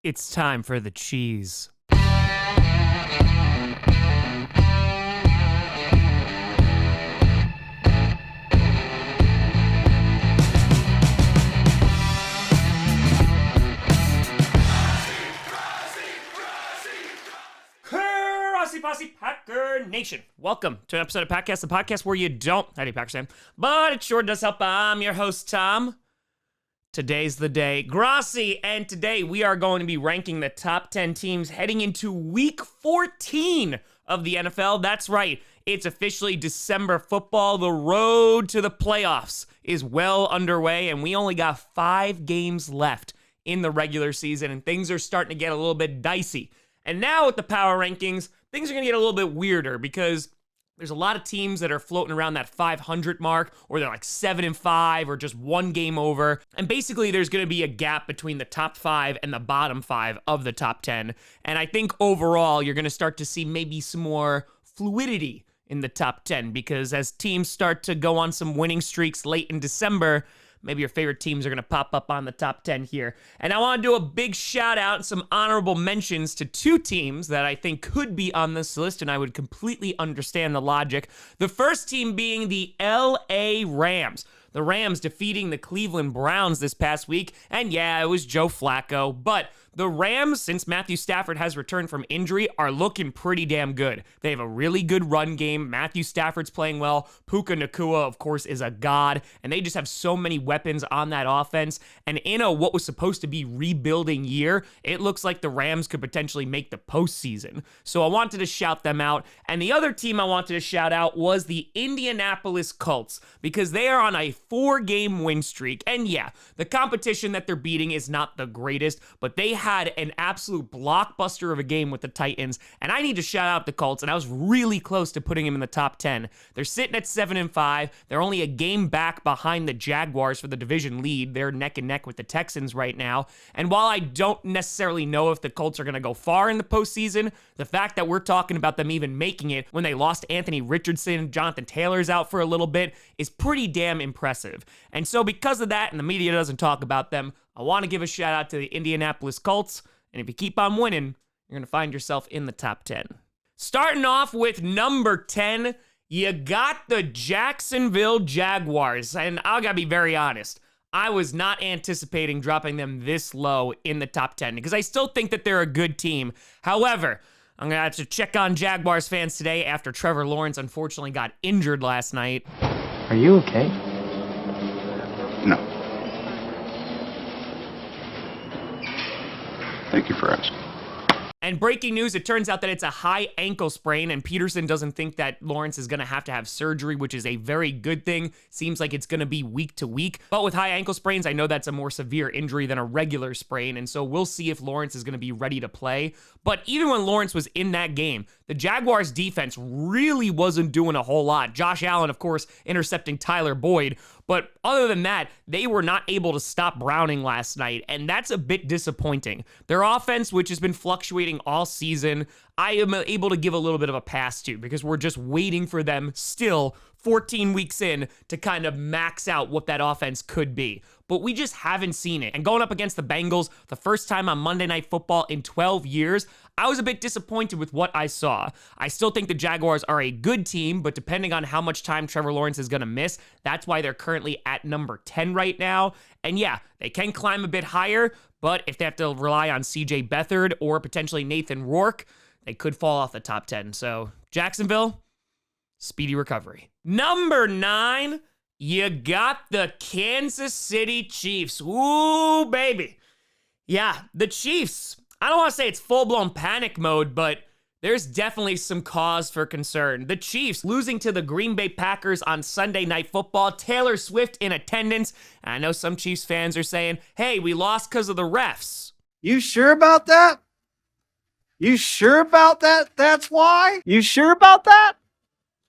It's time for the cheese. Grossi Posse Packer Nation. Welcome to an episode of Packcast, the podcast where you don't, how do you Packers fan, but it sure does help. I'm your host, Tom. Today's the day. Grossi, and today we are going to be ranking the top 10 teams heading into week 14 of the NFL. That's right. It's officially December football. The road to the playoffs is well underway, and we only got 5 games left in the regular season, and things are starting to get a little bit dicey. And now with the power rankings, things are going to get a little bit weirder because there's a lot of teams that are floating around that 500 mark, or they're like 7-5, or just one game over. And basically, there's going to be a gap between the top 5 and the bottom 5 of the top 10. And I think overall, you're going to start to see maybe some more fluidity in the top 10, because as teams start to go on some winning streaks late in December, maybe your favorite teams are going to pop up on the top 10 here. And I want to do a big shout out and some honorable mentions to 2 teams that I think could be on this list, and I would completely understand the logic. The first team being the LA Rams. The Rams defeating the Cleveland Browns this past week, and yeah, it was Joe Flacco, but the Rams, since Matthew Stafford has returned from injury, are looking pretty damn good. They have a really good run game. Matthew Stafford's playing well. Puka Nacua, of course, is a god, and they just have so many weapons on that offense. And in what was supposed to be rebuilding year, it looks like the Rams could potentially make the postseason. So I wanted to shout them out. And the other team I wanted to shout out was the Indianapolis Colts, because they are on a 4-game win streak. And yeah, the competition that they're beating is not the greatest, but they had an absolute blockbuster of a game with the Titans, and I need to shout out the Colts, and I was really close to putting them in the top 10. They're sitting at 7-5. They're only a game back behind the Jaguars for the division lead. They're neck and neck with the Texans right now, and while I don't necessarily know if the Colts are going to go far in the postseason, the fact that we're talking about them even making it when they lost Anthony Richardson, Jonathan Taylor's out for a little bit, is pretty damn impressive. And so because of that, and the media doesn't talk about them, I want to give a shout out to the Indianapolis Colts, and if you keep on winning, you're going to find yourself in the top 10. Starting off with number 10, you got the Jacksonville Jaguars, and I gotta be very honest, I was not anticipating dropping them this low in the top 10, because I still think that they're a good team. However, I'm going to have to check on Jaguars fans today after Trevor Lawrence unfortunately got injured last night. Are you okay? No. Thank you for asking. And breaking news, it turns out that it's a high ankle sprain, and Peterson doesn't think that Lawrence is going to have surgery, which is a very good thing. Seems like it's going to be week to week. But with high ankle sprains, I know that's a more severe injury than a regular sprain, and so we'll see if Lawrence is going to be ready to play. But even when Lawrence was in that game, the Jaguars defense really wasn't doing a whole lot. Josh Allen, of course, intercepting Tyler Boyd. But other than that, they were not able to stop Browning last night, and that's a bit disappointing. Their offense, which has been fluctuating all season, I am able to give a little bit of a pass to, because we're just waiting for them still 14 weeks in to kind of max out what that offense could be. But we just haven't seen it. And going up against the Bengals, the first time on Monday Night Football in 12 years, I was a bit disappointed with what I saw. I still think the Jaguars are a good team, but depending on how much time Trevor Lawrence is going to miss, that's why they're currently at number 10 right now. And yeah, they can climb a bit higher, but if they have to rely on CJ Beathard or potentially Nathan Rourke, they could fall off the top 10. So Jacksonville, speedy recovery. Number 9, you got the Kansas City Chiefs. Ooh, baby. Yeah, the Chiefs. I don't want to say it's full-blown panic mode, but there's definitely some cause for concern. The Chiefs losing to the Green Bay Packers on Sunday Night Football. Taylor Swift in attendance. And I know some Chiefs fans are saying, hey, we lost because of the refs. You sure about that? You sure about that? That's why? You sure about that?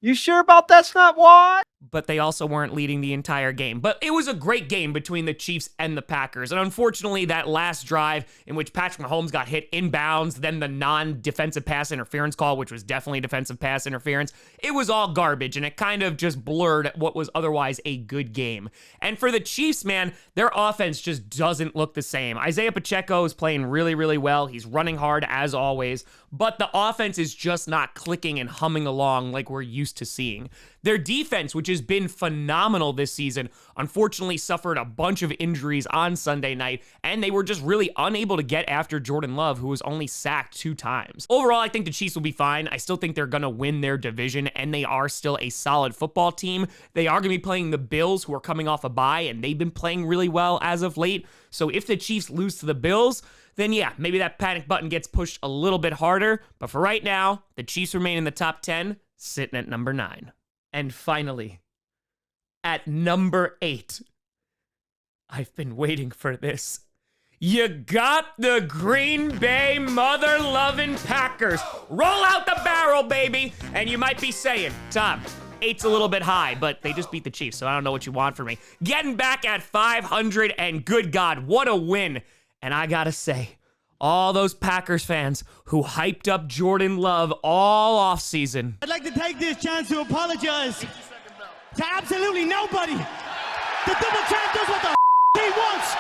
You sure about that's not why? but they also weren't leading the entire game. But it was a great game between the Chiefs and the Packers. And unfortunately, that last drive in which Patrick Mahomes got hit inbounds, then the non-defensive pass interference call, which was definitely defensive pass interference, it was all garbage, and it kind of just blurred what was otherwise a good game. And for the Chiefs, man, their offense just doesn't look the same. Isaiah Pacheco is playing really, really well. He's running hard as always, but the offense is just not clicking and humming along like we're used to seeing. Their defense, which has been phenomenal this season, unfortunately suffered a bunch of injuries on Sunday night, and they were just really unable to get after Jordan Love, who was only sacked 2 times. Overall, I think the Chiefs will be fine. I still think they're going to win their division, and they are still a solid football team. They are going to be playing the Bills, who are coming off a bye, and they've been playing really well as of late. So if the Chiefs lose to the Bills, then yeah, maybe that panic button gets pushed a little bit harder. But for right now, the Chiefs remain in the top 10, sitting at number 9. And finally, at number 8, I've been waiting for this. You got the Green Bay mother-loving Packers. Roll out the barrel, baby. And you might be saying, Tom, 8's a little bit high, but they just beat the Chiefs, so I don't know what you want from me. Getting back at 500, and good God, what a win. And I gotta say, all those Packers fans who hyped up Jordan Love all offseason. I'd like to take this chance to apologize to absolutely nobody. The double champ does what the he wants.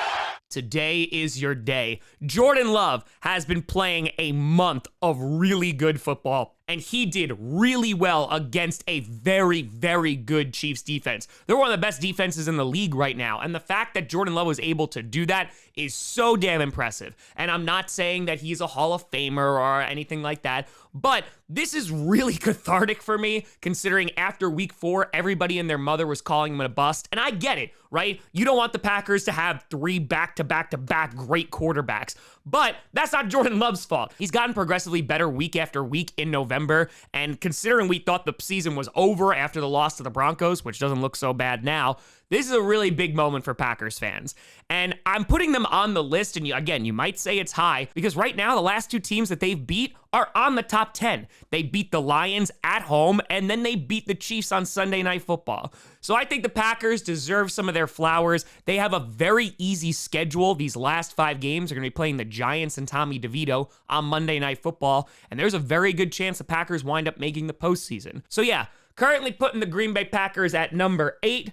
Today is your day. Jordan Love has been playing a month of really good football, and he did really well against a very, very good Chiefs defense. They're one of the best defenses in the league right now, and the fact that Jordan Love was able to do that is so damn impressive. And I'm not saying that he's a Hall of Famer or anything like that, but this is really cathartic for me, considering after week 4, everybody and their mother was calling him a bust. And I get it, right? You don't want the Packers to have 3 back-to-back-to-back great quarterbacks, but that's not Jordan Love's fault. He's gotten progressively better week after week in November, and considering we thought the season was over after the loss to the Broncos, which doesn't look so bad now, this is a really big moment for Packers fans. And I'm putting them on the list, and again, you might say it's high, because right now, the last 2 teams that they've beat are on the top 10. They beat the Lions at home, and then they beat the Chiefs on Sunday Night Football. So I think the Packers deserve some of their flowers. They have a very easy schedule. These last 5 games are going to be playing the Giants and Tommy DeVito on Monday Night Football, and there's a very good chance the Packers wind up making the postseason. So yeah, currently putting the Green Bay Packers at number 8,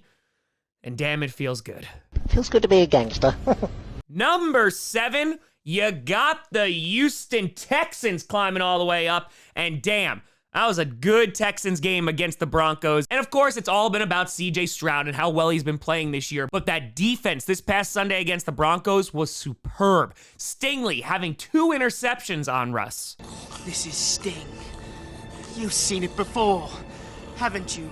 and damn, it feels good. Feels good to be a gangster. Number 7, you got the Houston Texans climbing all the way up, and damn, that was a good Texans game against the Broncos. And of course, it's all been about CJ Stroud and how well he's been playing this year, but that defense this past Sunday against the Broncos was superb. Stingley having 2 interceptions on Russ. This is Sting. You've seen it before, haven't you?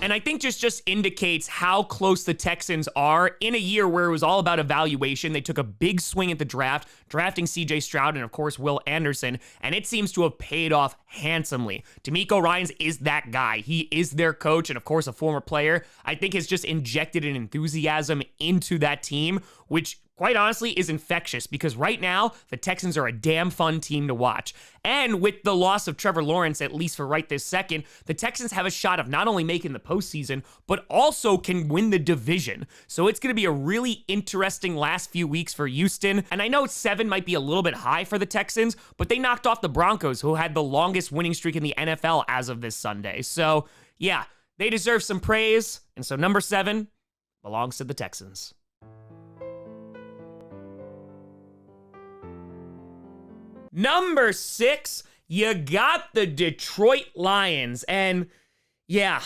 And I think just indicates how close the Texans are in a year where it was all about evaluation. They took a big swing at the draft, drafting CJ Stroud and, of course, Will Anderson, and it seems to have paid off handsomely. DeMeco Ryans is that guy. He is their coach and, of course, a former player. I think has just injected an enthusiasm into that team, which quite honestly is infectious, because right now the Texans are a damn fun team to watch. And with the loss of Trevor Lawrence, at least for right this second, the Texans have a shot of not only making the postseason, but also can win the division. So it's going to be a really interesting last few weeks for Houston. And I know 7 might be a little bit high for the Texans, but they knocked off the Broncos, who had the longest winning streak in the NFL as of this Sunday. So yeah, they deserve some praise. And so number 7 belongs to the Texans. Number 6, you got the Detroit Lions. And yeah,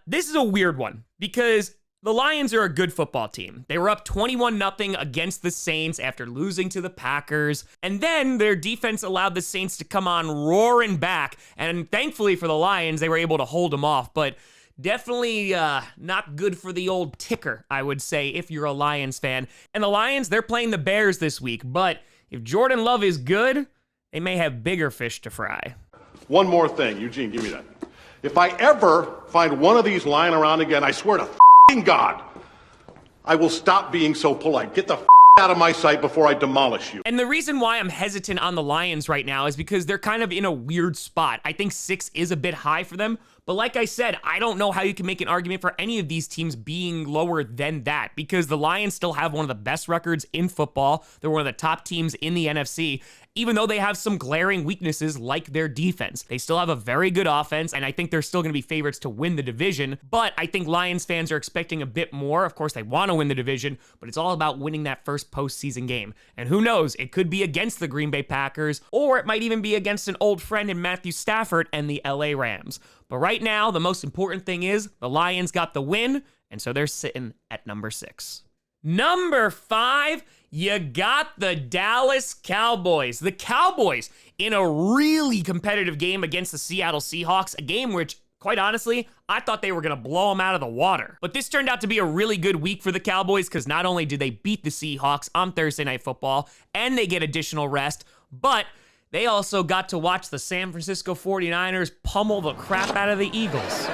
this is a weird one, because the Lions are a good football team. They were up 21-0 against the Saints after losing to the Packers. And then their defense allowed the Saints to come on roaring back. And thankfully for the Lions, they were able to hold them off. But definitely not good for the old ticker, I would say, if you're a Lions fan. And the Lions, they're playing the Bears this week. But if Jordan Love is good, they may have bigger fish to fry. One more thing. Eugene, give me that. If I ever find one of these lying around again, I swear to f***ing God, I will stop being so polite. Get the f*** out of my sight before I demolish you. And the reason why I'm hesitant on the Lions right now is because they're kind of in a weird spot. I think 6 is a bit high for them, But like I said, I don't know how you can make an argument for any of these teams being lower than that, because the Lions still have one of the best records in football. They're one of the top teams in the NFC. Even though they have some glaring weaknesses like their defense. They still have a very good offense, and I think they're still going to be favorites to win the division, but I think Lions fans are expecting a bit more. Of course, they want to win the division, but it's all about winning that first postseason game. And who knows, it could be against the Green Bay Packers, or it might even be against an old friend in Matthew Stafford and the LA Rams. But right now, the most important thing is the Lions got the win, and so they're sitting at number 6. Number 5, you got the Dallas Cowboys. The Cowboys in a really competitive game against the Seattle Seahawks, a game which, quite honestly, I thought they were going to blow them out of the water. But this turned out to be a really good week for the Cowboys because not only did they beat the Seahawks on Thursday Night Football and they get additional rest, but they also got to watch the San Francisco 49ers pummel the crap out of the Eagles.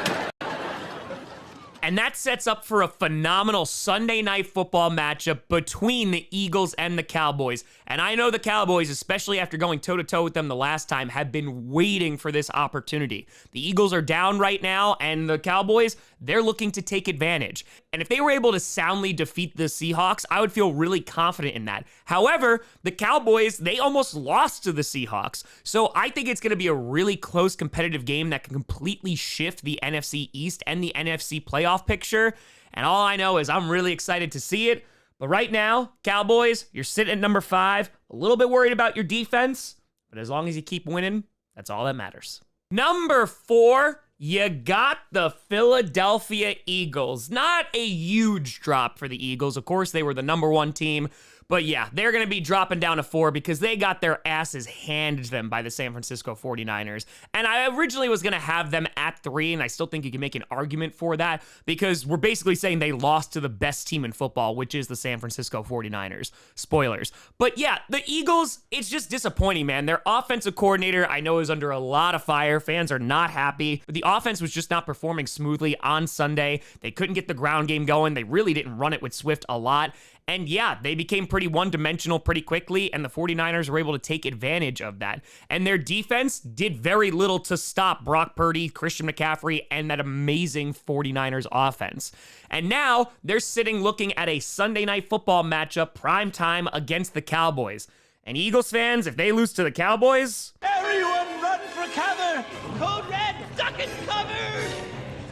And that sets up for a phenomenal Sunday Night Football matchup between the Eagles and the Cowboys. And I know the Cowboys, especially after going toe-to-toe with them the last time, have been waiting for this opportunity. The Eagles are down right now, and the Cowboys, they're looking to take advantage. And if they were able to soundly defeat the Seahawks, I would feel really confident in that. However, the Cowboys, they almost lost to the Seahawks. So I think it's going to be a really close competitive game that can completely shift the NFC East and the NFC playoff picture. And all I know is I'm really excited to see it. But right now, Cowboys, you're sitting at number 5. A little bit worried about your defense, but as long as you keep winning, that's all that matters. Number 4, you got the Philadelphia Eagles. Not a huge drop for the Eagles. Of course, they were the number 1 team. But yeah, they're going to be dropping down to 4 because they got their asses handed to them by the San Francisco 49ers. And I originally was going to have them at 3, and I still think you can make an argument for that because we're basically saying they lost to the best team in football, which is the San Francisco 49ers. Spoilers. But yeah, the Eagles, it's just disappointing, man. Their offensive coordinator, I know, is under a lot of fire. Fans are not happy. But the offense was just not performing smoothly on Sunday. They couldn't get the ground game going. They really didn't run it with Swift a lot. And yeah, they became pretty one-dimensional pretty quickly, and the 49ers were able to take advantage of that. And their defense did very little to stop Brock Purdy, Christian McCaffrey, and that amazing 49ers offense. And now they're sitting looking at a Sunday Night Football matchup, prime time, against the Cowboys. And Eagles fans, if they lose to the Cowboys... Everyone run for cover! Code Red, duck and cover!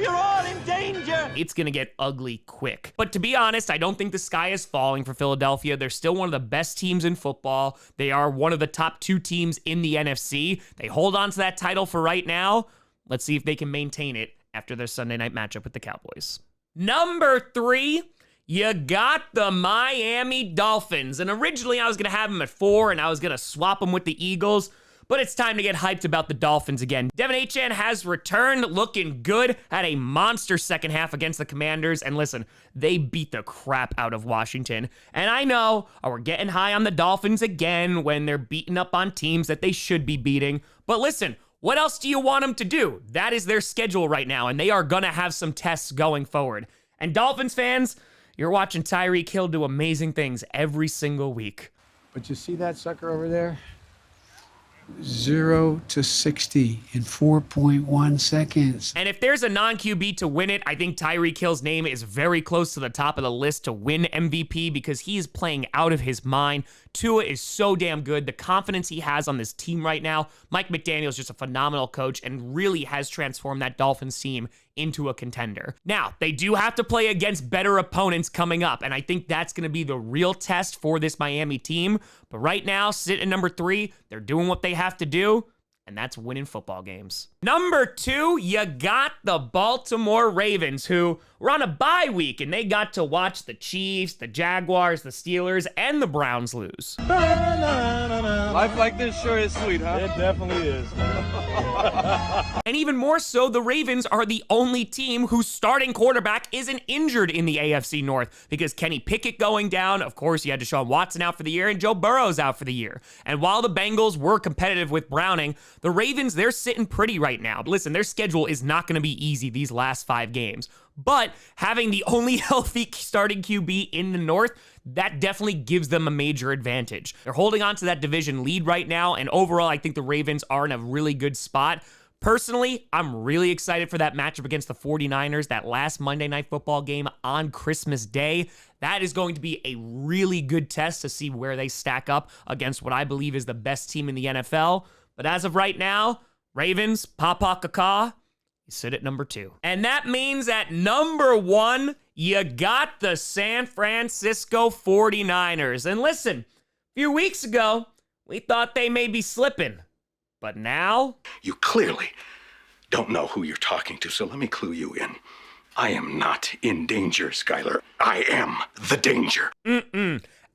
You're all in danger! It's going to get ugly quick. But to be honest, I don't think the sky is falling for Philadelphia. They're still one of the best teams in football. They are one of the top 2 teams in the NFC. They hold on to that title for right now. Let's see if they can maintain it after their Sunday night matchup with the Cowboys. Number 3, you got the Miami Dolphins. And originally I was going to have them at 4, and I was going to swap them with the Eagles. But it's time to get hyped about the Dolphins again. Devin Achane has returned looking good, had a monster second half against the Commanders. And listen, they beat the crap out of Washington. And I know we're getting high on the Dolphins again when they're beating up on teams that they should be beating. But listen, what else do you want them to do? That is their schedule right now, and they are going to have some tests going forward. And Dolphins fans, you're watching Tyreek Hill do amazing things every single week. But you see that sucker over there? 0 to 60 in 4.1 seconds. And if there's a non-QB to win it, I think Tyreek Hill's name is very close to the top of the list to win MVP because he is playing out of his mind. Tua is so damn good. The confidence he has on this team right now. Mike McDaniel is just a phenomenal coach and really has transformed that Dolphins team into a contender. Now, they do have to play against better opponents coming up, and I think that's going to be the real test for this Miami team. But right now, sitting at number 3, they're doing what they have to do, and that's winning football games. Number 2, you got the Baltimore Ravens, who were on a bye week, and they got to watch the Chiefs, the Jaguars, the Steelers, and the Browns lose. Life like this sure is sweet, huh? It definitely is. And even more so, the Ravens are the only team whose starting quarterback isn't injured in the AFC North because Kenny Pickett going down, of course, you had Deshaun Watson out for the year, and Joe Burrow's out for the year. And while the Bengals were competitive with Browning, the Ravens, they're sitting pretty right now. Listen, their schedule is not going to be easy these last 5 games. But having the only healthy starting QB in the North, that definitely gives them a major advantage. They're holding on to that division lead right now, and overall, I think the Ravens are in a really good spot. Personally, I'm really excited for that matchup against the 49ers, that last Monday Night Football game on Christmas Day. That is going to be a really good test to see where they stack up against what I believe is the best team in the NFL. But as of right now, Ravens, Papa Kaka, you sit at number 2. And that means at number 1, you got the San Francisco 49ers. And listen, a few weeks ago, we thought they may be slipping. But now? You clearly don't know who you're talking to, so let me clue you in. I am not in danger, Skyler. I am the danger.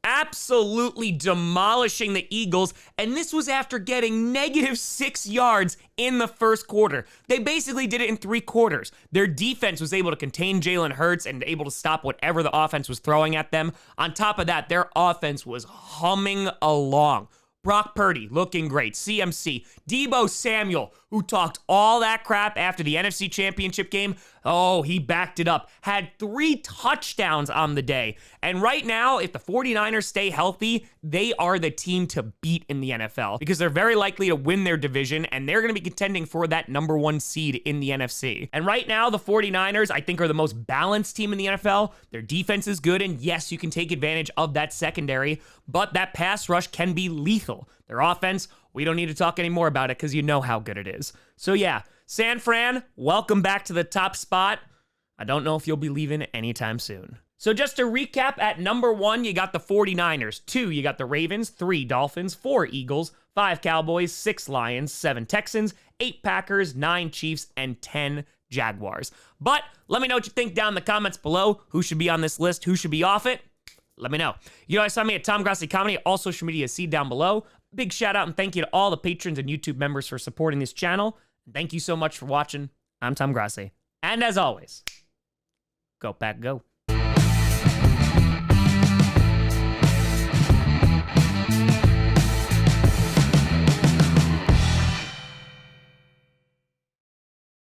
Absolutely demolishing the Eagles, and this was after getting -6 yards in the first quarter. They basically did it in 3 quarters. Their defense was able to contain Jalen Hurts and able to stop whatever the offense was throwing at them. On top of that, their offense was humming along. Brock Purdy looking great. CMC, Deebo Samuel, who talked all that crap after the NFC Championship game. Oh, he backed it up. Had 3 touchdowns on the day. And right now, if the 49ers stay healthy, they are the team to beat in the NFL because they're very likely to win their division and they're going to be contending for that number 1 seed in the NFC. And right now, the 49ers, I think, are the most balanced team in the NFL. Their defense is good, and yes, you can take advantage of that secondary, but that pass rush can be lethal. Their offense, we don't need to talk anymore about it because you know how good it is. So yeah, San Fran, welcome back to the top spot. I don't know if you'll be leaving anytime soon. So just to recap, at number 1, you got the 49ers. 2, you got the Ravens. 3, Dolphins. 4, Eagles. 5, Cowboys. 6, Lions. 7, Texans. 8, Packers. 9, Chiefs. And 10, Jaguars. But let me know what you think down in the comments below. Who should be on this list? Who should be off it? Let me know. You guys find me at Tom Grossi Comedy. All social media is see down below. Big shout out and thank you to all the patrons and YouTube members for supporting this channel. Thank you so much for watching. I'm Tom Grossi. And as always, go Pack Go.